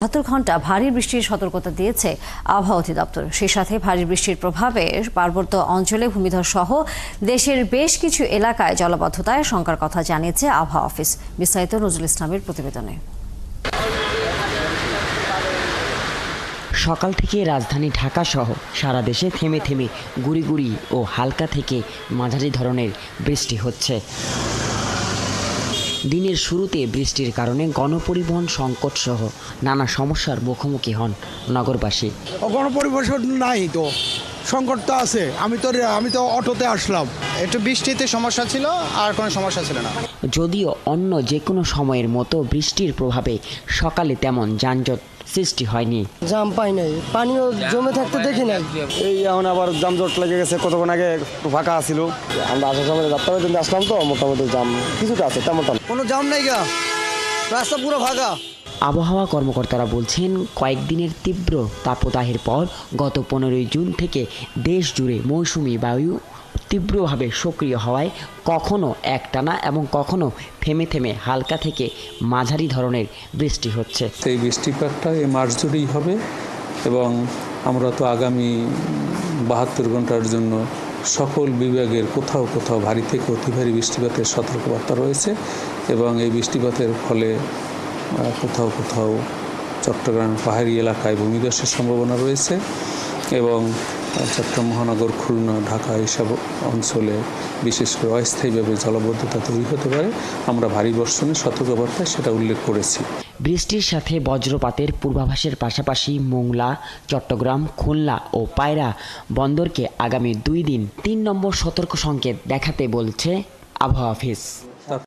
ঘন্টা ভারী বৃষ্টির সতর্কতা দিয়েছে আবহাওয়া অধিদপ্তর। সেই সাথে ভারী বৃষ্টির প্রভাবে পার্বত্য অঞ্চলে ভূমিধস সহ দেশের বেশ কিছু এলাকায় জলাবদ্ধতায় শঙ্কার কথা জানিয়েছে আবহাওয়া অফিস। বিস্তারিত নজরুল ইসলামের প্রতিবেদনে। সকাল থেকে রাজধানী ঢাকা সহ সারা দেশে থেমে থেমে গুড়ি গুড়ি ও হালকা থেকে মাঝারি ধরনের বৃষ্টি হচ্ছে। দিনের শুরুতে বৃষ্টির কারণে গণপরিবহন সংকট সহ নানা সমস্যার মুখোমুখি হন নগরবাসী। গণপরিবহন নাই তো, সংকট তো আছে। আমি তো অটোতে আসলাম। একটু বৃষ্টিতে সমস্যা ছিল, আর কোনো সমস্যা ছিল না। যদিও অন্য যে কোনো সময়ের মতো বৃষ্টির প্রভাবে সকালে তেমন যানজট সৃষ্টি হয়নি। জাম পাই নাই, পানিও জমে থাকতে দেখি নাই। এই এখন আবার যানজট লেগে গেছে। কতক্ষণ আগে একটু ফাঁকা ছিল, আমরা আসার সময় যাত্রা দিন আসলাম তো মোটামুটি জাম কিছুটা আছে, তেমন কোনো জাম নাই গা, রাস্তা পুরো ফাঁকা। আবহাওয়া কর্মকর্তারা বলছেন, কয়েকদিনের তীব্র তাপদাহের পর গত 15 জুন থেকে দেশ জুড়ে মৌসুমি বায়ু তীব্রভাবে সক্রিয় হওয়ায় কখনো একটানা এবং কখনো থেমে থেমে হালকা থেকে মাঝারি ধরনের বৃষ্টি হচ্ছে। এই বৃষ্টিপাতটা এই মাস জুড়েই হবে এবং আমরা তো আগামী 72 ঘন্টার জন্য সকল বিভাগের কোথাও কোথাও ভারী থেকে অতি ভারী বৃষ্টিপাতের সতর্কবার্তা রয়েছে এবং এই বৃষ্টিপাতের ফলে কোথাও কোথাও চট্টগ্রাম পাহাড়ি এলাকায় ভূমিধসের সম্ভাবনা রয়েছে এবং চট্টগ্রাম মহানগর, খুলনা, ঢাকা এইসব অঞ্চলে বিশেষ করে অস্থায়ীভাবে জলাবদ্ধতা তৈরি হতে পারে। আমরা ভারী বর্ষণের সতর্কবার্তায় সেটা উল্লেখ করেছি। বৃষ্টির সাথে বজ্রপাতের পূর্বাভাসের পাশাপাশি মোংলা, চট্টগ্রাম, খুলনা ও পায়রা বন্দরকে আগামী 2 দিন 3 নম্বর সতর্ক সংকেত দেখাতে বলছে আবহাওয়া অফিস।